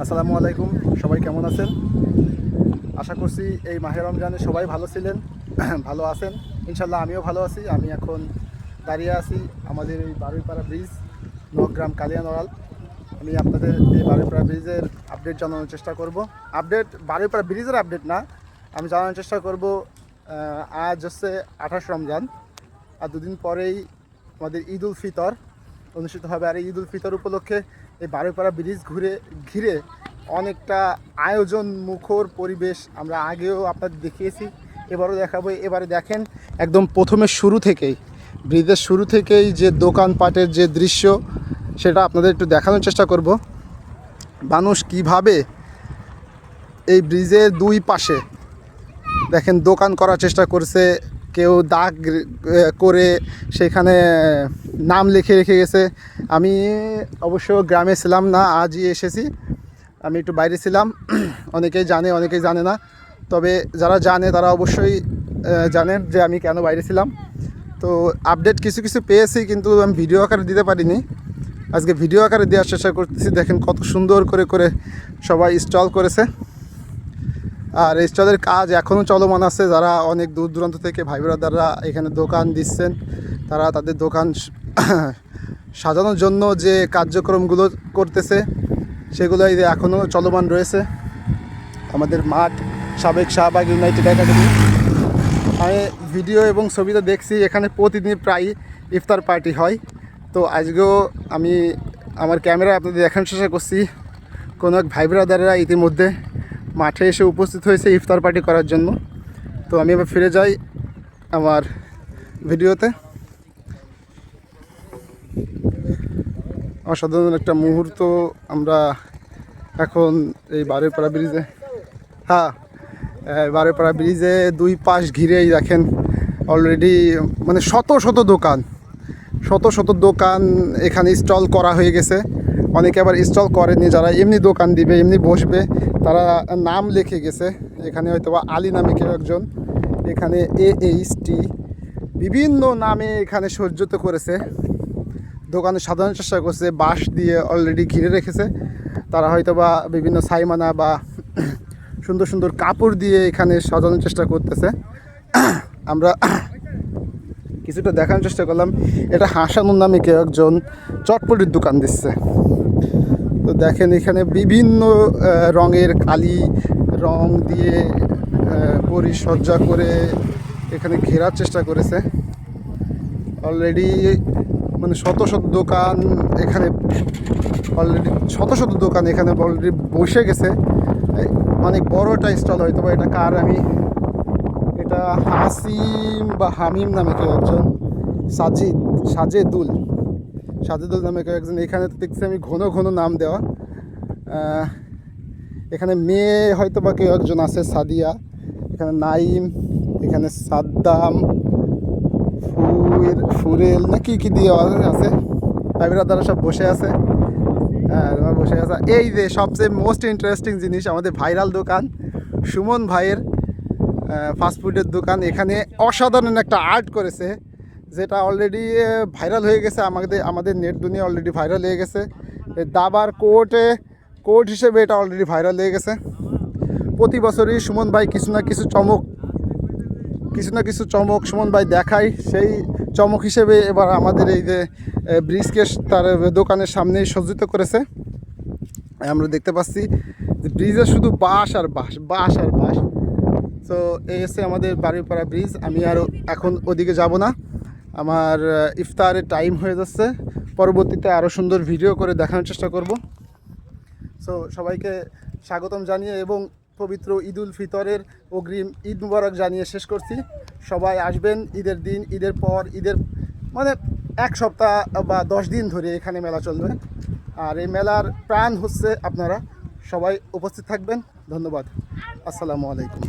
আসসালামু আলাইকুম। সবাই কেমন আছেন? আশা করছি এই মাহে রমজানে সবাই ভালো ছিলেন, ভালো আছেন। ইনশাল্লাহ আমিও ভালো আছি। আমি এখন দাঁড়িয়ে আছি আমাদের এই বারুইপাড়া ব্রিজ, নগ্রাম কালিয়ানড়াল। আমি আপনাদের এই বারুইপাড়া ব্রিজের আপডেট জানানোর চেষ্টা করব। বারুইপাড়া ব্রিজের আপডেট না, আমি জানানোর চেষ্টা করব। আজ হচ্ছে 28 রমজান, আর দুদিন পরেই আমাদের ঈদ উল ফিতর অনুষ্ঠিত হবে। আর এই ঈদ উল ফিতর উপলক্ষে এই বারুইপাড়া ব্রিজ ঘিরে অনেকটা আয়োজন মুখর পরিবেশ আমরা আগেও আপনাদের দেখিয়েছি, এবারও দেখাবো। এবারে দেখেন একদম প্রথমের শুরু থেকেই, ব্রিজের শুরু থেকেই যে দোকানপাটের যে দৃশ্য, সেটা আপনাদের একটু দেখানোর চেষ্টা করব। মানুষ কিভাবে এই ব্রিজের দুই পাশে দেখেন দোকান করার চেষ্টা করছে, কেউ দাগ করে সেখানে নাম লিখে রেখে গেছে। আমি অবশ্য গ্রামে ছিলাম না, আজই এসেছি। আমি একটু বাইরে ছিলাম। অনেকেই জানে, অনেকেই জানে না। তবে যারা জানে তারা অবশ্যই জানেন যে আমি কেন বাইরে ছিলাম। তো আপডেট কিছু কিছু পেয়েছি, কিন্তু আমি ভিডিও আকারে দিতে পারিনি। আজকে ভিডিও আকারে দেওয়ার চেষ্টা করতেছি। দেখেন কত সুন্দর করে করে সবাই স্টল করেছে। আর স্টলের কাজ এখনও চলমান আছে। যারা অনেক দূর দূরান্ত থেকে ভাই ব্রাদাররা এখানে দোকান দিচ্ছেন, তারা তাদের দোকান সাজানোর জন্য যে কার্যক্রমগুলো করতেছে, সেগুলোই এখনও চলমান রয়েছে। আমাদের মাঠ সাবেক শাহবাগ ইউনাইটেড একাডেমি। আমি ভিডিও এবং ছবিতে দেখছি এখানে প্রতিদিন প্রায় ইফতার পার্টি হয়। তো আজকেও আমি আমার ক্যামেরায় আপনাদের দেখানোর চেষ্টা করছি। কোনো এক ভাই ব্রাদাররা ইতিমধ্যে মাঠে এসে উপস্থিত হয়েছে ইফতার পার্টি করার জন্য। তো আমি এবার ফিরে যাই আমার ভিডিওতে। অসাধারণ একটা মুহূর্ত আমরা এখন এই বারুইপাড়া ব্রিজে, বারুইপাড়া ব্রিজে দুই পাশ ঘিরেই দেখেন অলরেডি মানে শত শত দোকান এখানে স্টল করা হয়ে গেছে। অনেকে আবার স্টল করেনি, যারা এমনি দোকান দিবে, এমনি বসবে, তারা নাম লিখে গেছে। এখানে হয়তো বা আলী নামে কেউ একজন, এখানে AHT বিভিন্ন নামে এখানে সজ্জিত করেছে। দোকানে সাধারণ চেষ্টা করছে, বাঁশ দিয়ে অলরেডি ঘিরে রেখেছে। তারা হয়তো বা বিভিন্ন সাইমানা বা সুন্দর সুন্দর কাপড় দিয়ে এখানে সাজানোর চেষ্টা করতেছে। আমরা কিছুটা দেখানোর চেষ্টা করলাম। এটা হাসানুর নামে কেউ একজন চটপটির দোকান দিচ্ছে। তো দেখেন এখানে বিভিন্ন রঙের কালি রং দিয়ে পরিসজ্জা করে এখানে ঘেরার চেষ্টা করেছে। অলরেডি মানে শত দোকান এখানে অলরেডি বসে গেছে। অনেক বড় একটা স্টল, হয়তো বা এটা কার, এটা হাসিম বা হামিম নামে কেউ একজন, সাজেদুল নামে কেউ একজন। এখানে তো দেখছি আমি ঘন নাম দেওয়া। এখানে মেয়ে হয়তো বা কেউ একজন আছে, সাদিয়া, এখানে নাইম, এখানে সাদ্দাম, ফুরেল না কি দিয়ে আছে। ভাইরা তারা সব বসে আছে। এই যে সবচেয়ে মোস্ট ইন্টারেস্টিং জিনিস, আমাদের ভাইরাল দোকান সুমন ভাইয়ের ফাস্টফুডের দোকান। এখানে অসাধারণ একটা আর্ট করেছে, যেটা অলরেডি ভাইরাল হয়ে গেছে। আমাদের নেট দুনিয়া অলরেডি ভাইরাল হয়ে গেছে। দাবার কোর্ট হিসেবে এটা অলরেডি ভাইরাল হয়ে গেছে। প্রতি বছরই সুমন ভাই কিছু না কিছু চমক সুমন ভাই দেখায়। সেই চমক হিসেবে এবার আমাদের এই যে ব্রিজকে তার দোকানের সামনেই সজ্জিত করেছে। আমরা দেখতে পাচ্ছি যে ব্রিজে শুধু বাঁশ আর বাঁশ। তো এই হচ্ছে আমাদের বারুইপাড়া ব্রিজ। আমি আর এখন ওদিকে যাব না, আমার ইফতারের টাইম হয়ে যাচ্ছে। পরবর্তীতে আরও সুন্দর ভিডিও করে দেখানোর চেষ্টা করব। সো সবাইকে স্বাগতম জানিয়ে এবং পবিত্র ঈদ উল ফিতরের অগ্রিম ঈদ মুবারক জানিয়ে শেষ করছি। সবাই আসবেন ঈদের দিন, ঈদের পর, ঈদের মানে এক সপ্তাহ বা 10 দিন ধরে এখানে মেলা চলবে। আর এই মেলার প্রাণ হচ্ছে আপনারা সবাই উপস্থিত থাকবেন। ধন্যবাদ। আসসালামু আলাইকুম।